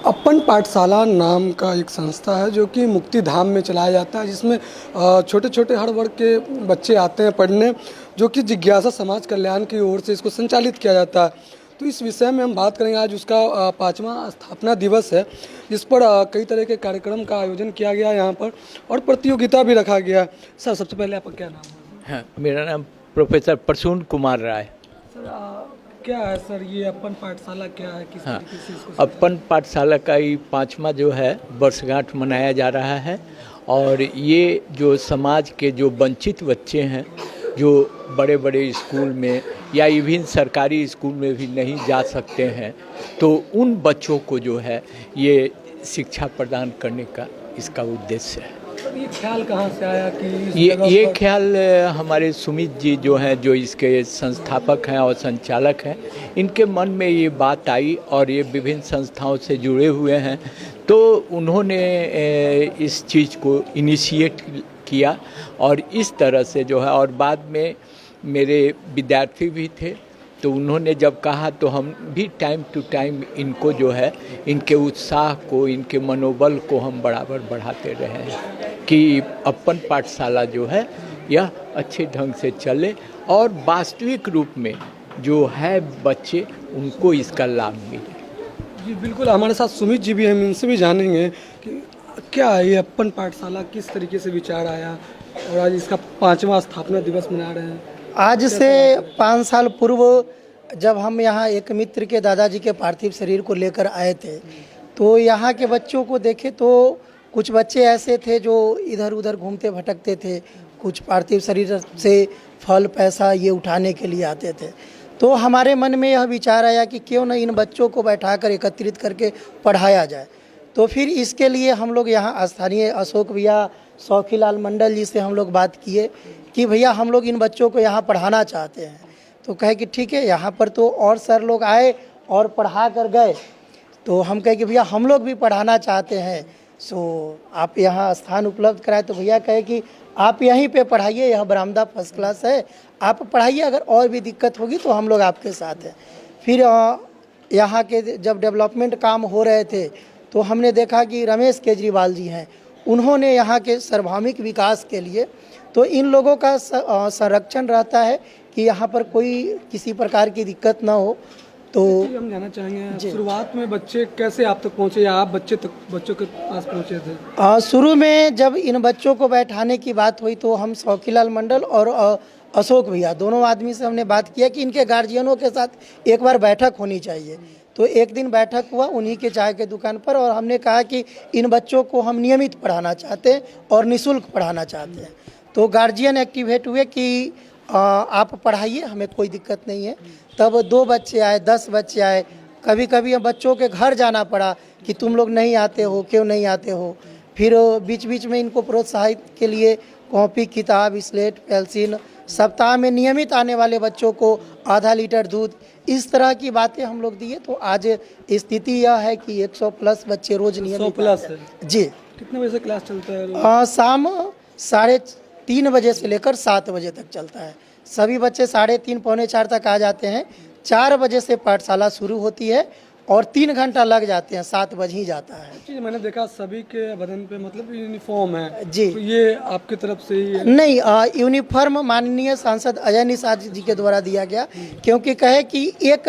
अपन पाठशाला नाम का एक संस्था है जो कि मुक्तिधाम में चलाया जाता है, जिसमें छोटे छोटे हर वर्ग के बच्चे आते हैं पढ़ने, जो कि जिज्ञासा समाज कल्याण की ओर से इसको संचालित किया जाता है। तो इस विषय में हम बात करेंगे। आज उसका 5वां स्थापना दिवस है, जिस पर कई तरह के कार्यक्रम का आयोजन किया गया है यहाँ पर, और प्रतियोगिता भी रखा गया है। सर, सबसे पहले आपका क्या नाम है? हाँ, मेरा नाम प्रोफेसर प्रसून कुमार राय। सर, क्या है सर ये अपन पाठशाला, क्या है, किस हाँ, तरीके से इसको अपन पाठशाला का ही 5वां जो है वर्षगांठ मनाया जा रहा है। और ये जो समाज के जो वंचित बच्चे हैं, जो बड़े बड़े स्कूल में या इवन सरकारी स्कूल में भी नहीं जा सकते हैं, तो उन बच्चों को जो है ये शिक्षा प्रदान करने का इसका उद्देश्य है। सर, ये ख्याल कहाँ से आया कि इस ये जगह ये पर- ख्याल हमारे सुमित जी जो हैं, जो इसके संस्थापक हैं और संचालक हैं, इनके मन में ये बात आई और ये विभिन्न संस्थाओं से जुड़े हुए हैं, तो उन्होंने इस चीज़ को इनिशिएट किया। और इस तरह से जो है, और बाद में मेरे विद्यार्थी भी थे, तो उन्होंने जब कहा तो हम भी टाइम टू टाइम इनको जो है, इनके उत्साह को, इनके मनोबल को हम बराबर बढ़ाते रहे हैं कि अपन पाठशाला जो है यह अच्छे ढंग से चले और वास्तविक रूप में जो है बच्चे उनको इसका लाभ मिले। जी बिल्कुल, हमारे साथ सुमित जी भी हैं, हम इनसे भी जानेंगे कि क्या है ये अपन पाठशाला, किस तरीके से विचार आया और आज इसका 5वां स्थापना दिवस मना रहे हैं। आज से 5 साल पूर्व जब हम यहाँ एक मित्र के दादाजी के पार्थिव शरीर को लेकर आए थे, तो यहाँ के बच्चों को देखे तो कुछ बच्चे ऐसे थे जो इधर उधर घूमते भटकते थे, कुछ पार्थिव शरीर से फल पैसा ये उठाने के लिए आते थे। तो हमारे मन में यह विचार आया कि क्यों न इन बच्चों को बैठाकर एकत्रित करके पढ़ाया जाए। तो फिर इसके लिए हम लोग यहाँ स्थानीय अशोक भैया, शौकीलाल मंडल जी से हम लोग बात किए कि भैया हम लोग इन बच्चों को यहाँ पढ़ाना चाहते हैं। तो कहे कि ठीक है, यहाँ पर तो और सर लोग आए और पढ़ा कर गए, तो हम कहे कि भैया हम लोग भी पढ़ाना चाहते हैं, सो आप यहाँ स्थान उपलब्ध कराए। तो भैया कहे कि आप यहीं पे पढ़ाइए, यह बरामदा फर्स्ट क्लास है, आप पढ़ाइए, अगर और भी दिक्कत होगी तो हम लोग आपके साथ हैं। फिर यहाँ के जब डेवलपमेंट काम हो रहे थे, तो हमने देखा कि रमेश केजरीवाल जी हैं, उन्होंने यहाँ के सर्वांगीण विकास के लिए, तो इन लोगों का संरक्षण रहता है कि यहाँ पर कोई किसी प्रकार की दिक्कत ना हो। तो हम जानना चाहेंगे शुरुआत में बच्चे कैसे आप तक पहुँचे, या आप बच्चों के पास पहुँचे थे? शुरू में जब इन बच्चों को बैठाने की बात हुई तो हम शौकीलाल मंडल और अशोक भैया दोनों आदमी से हमने बात किया कि इनके गार्जियनों के साथ एक बार बैठक होनी चाहिए। तो एक दिन बैठक हुआ उन्हीं के चाय के दुकान पर, और हमने कहा कि इन बच्चों को हम नियमित पढ़ाना चाहते हैं और निःशुल्क पढ़ाना चाहते हैं। तो गार्जियन एक्टिवेट हुए कि आप पढ़ाइए, हमें कोई दिक्कत नहीं है। तब 2 बच्चे आए, 10 बच्चे आए, कभी कभी बच्चों के घर जाना पड़ा कि तुम लोग नहीं आते हो, क्यों नहीं आते हो। फिर बीच बीच में इनको प्रोत्साहित के लिए कॉपी किताब स्लेट पेंसिल, सप्ताह में नियमित आने वाले बच्चों को आधा लीटर दूध, इस तरह की बातें हम लोग दिए। तो आज स्थिति यह है कि 100+ बच्चे रोज नियमित 100+ है जी। कितने बजे से क्लास चलता है? शाम 3:30 बजे से लेकर 7 बजे तक चलता है। सभी बच्चे 3:30 पौने 4 तक आ जाते हैं। 4 बजे से पाठशाला शुरू होती है और 3 घंटा लग जाते हैं, 7 बज ही जाता है। जी, मैंने देखा सभी के बदन पे मतलब यूनिफॉर्म है जी। तो ये आपकी तरफ से ही है? नहीं, यूनिफॉर्म माननीय सांसद अजय निषाद जी के द्वारा दिया गया, क्योंकि कहे कि एक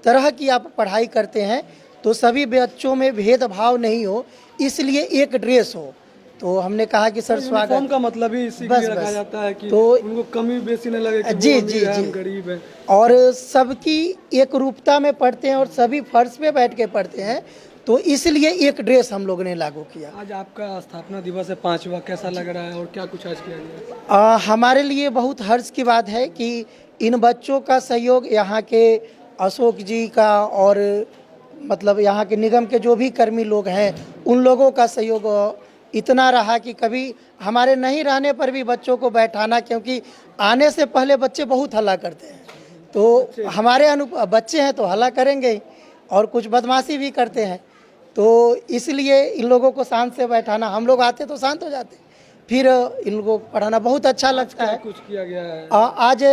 तरह की आप पढ़ाई करते हैं तो सभी बच्चों में भेदभाव नहीं हो, इसलिए एक ड्रेस हो। तो हमने कहा कि सर यूनिफॉर्म स्वागत का मतलब ही इसी के लिए रखा जाता है कि तो उनको कमी बेसी न लगे कि जी वो अमीर जी है, जी हम गरीब है। और सबकी एक रूपता में पढ़ते हैं और सभी फर्श पे बैठ के पढ़ते हैं, तो इसलिए एक ड्रेस हम लोगों ने लागू किया। आज आपका स्थापना दिवस है 5वां, कैसा लग रहा है और क्या कुछ आज किया गया? हमारे लिए बहुत हर्ष की बात है कि इन बच्चों का सहयोग, यहाँ के अशोक जी का और मतलब यहाँ के निगम के जो भी कर्मी लोग हैं, उन लोगों का सहयोग इतना रहा कि कभी हमारे नहीं रहने पर भी बच्चों को बैठाना, क्योंकि आने से पहले बच्चे बहुत हल्ला करते हैं, तो हमारे बच्चे हैं तो हल्ला करेंगे ही, और कुछ बदमाशी भी करते हैं। तो इसलिए इन लोगों को शांत से बैठाना, हम लोग आते तो शांत हो जाते, फिर इन लोगों को पढ़ाना बहुत अच्छा लगता है। कुछ किया गया है? आज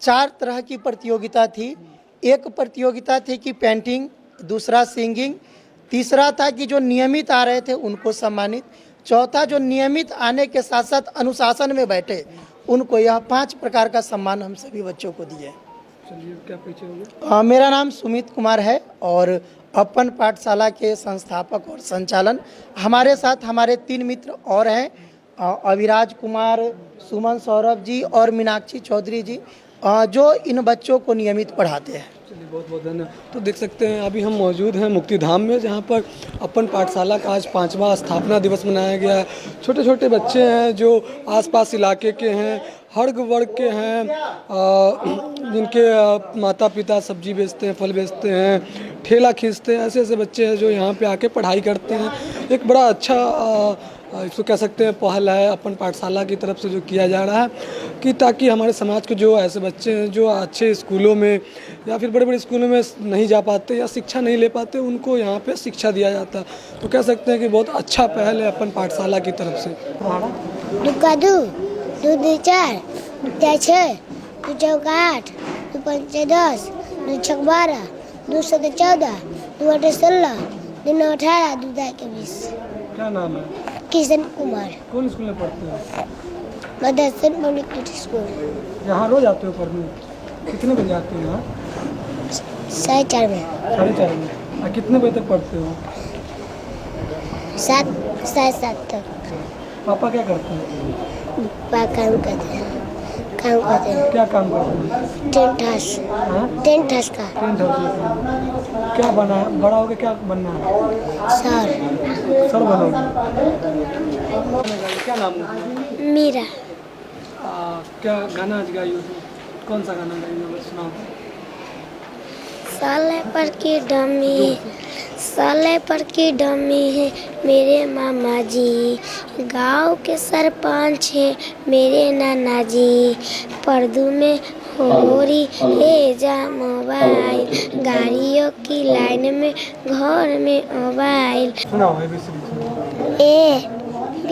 4 तरह की प्रतियोगिता थी। एक प्रतियोगिता थी कि पेंटिंग, दूसरा सिंगिंग, तीसरा था कि जो नियमित आ रहे थे उनको सम्मानित। चौथा, जो नियमित आने के साथ साथ अनुशासन में बैठे उनको, यह 5 प्रकार का सम्मान हम सभी बच्चों को दिए। चलिए, क्या परिचय होगा? मेरा नाम सुमित कुमार है और अपन पाठशाला के संस्थापक और संचालन। हमारे साथ हमारे 3 मित्र और हैं, अविराज कुमार, सुमन सौरभ जी और मीनाक्षी चौधरी जी, जो इन बच्चों को नियमित पढ़ाते हैं। चलिए, बहुत बहुत धन्यवाद। तो देख सकते हैं अभी हम मौजूद हैं मुक्तिधाम में, जहाँ पर अपन पाठशाला का आज 5वां स्थापना दिवस मनाया गया है। छोटे छोटे बच्चे हैं जो आसपास इलाके के हैं, हर वर्ग के हैं, जिनके माता पिता सब्जी बेचते हैं, फल बेचते हैं, ठेला खींचते हैं। ऐसे ऐसे बच्चे हैं जो यहाँ पे आके पढ़ाई करते हैं। एक बड़ा अच्छा इसको कह सकते हैं पहल है अपन पाठशाला की तरफ से जो किया जा रहा है, कि ताकि हमारे समाज के जो ऐसे बच्चे हैं जो अच्छे स्कूलों में या फिर बड़े बड़े स्कूलों में नहीं जा पाते या शिक्षा नहीं ले पाते, उनको यहाँ पे शिक्षा दिया जाता है। तो कह सकते हैं कि बहुत अच्छा पहल है अपन पाठशाला की तरफ से। दुका 2, 2 2 4, 2 6, 2 चौका 8, 2 पंचे 10, 2 छक 12, 2 7 14, 2 8 16, 2 9 18, 2 10 21। क्या नाम है? किशन कुमार। कौन स्कूल में पढ़ते हो? Motherson public school. यहाँ रोज आते हो पढ़ने? कितने बजे आते हो यहाँ? 4:30 में। 4:30 में। और कितने बजे तक पढ़ते हो? 7 साढ़े 7 तक। पापा क्या करते हैं? काम करते हैं। क्या काम करते हैं? Tent house. हाँ? टेंट हाउस का। टेंट हाउस में। क्या बना है? बड़ा होकर क्या बनना है? सर बनोगे? क्या नाम है? मीरा। क्या गाना आज गाई हो? कौन सा गाना गाई हो? सुनाओ। साले पर की डमी, साले पर की डमी है मेरे मामा जी, गांव के सरपंच है मेरे नाना जी, पर्दू में हो रही है जा मोबाइल, गाड़ियों की लाइन में घर में मोबाइल। सुनाओ ABCD। A B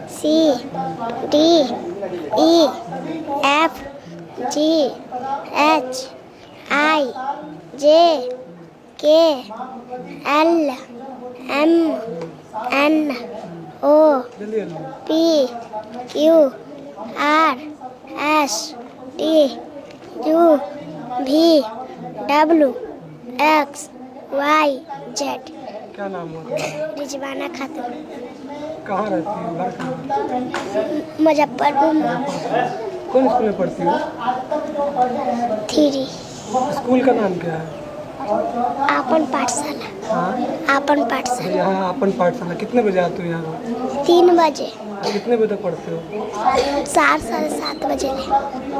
C D E F G H I J K L M N O P Q R S T U V W X Y Z। क्या नाम है? रिजवाना खातून। कहाँ रहती हो? घर कहाँ है? मुजफ्फरपुर में। कौन स्कूल में पढ़ती हो? 3। स्कूल का नाम क्या है? आपन पाठशाला। हाँ? आपन पाठशाला। यहाँ अपन पाठशाला। कितने बजे आते हो यहाँ? 3 बजे। कितने बजे तक पढ़ते हो? 7 साढ़े 7 बजे ले।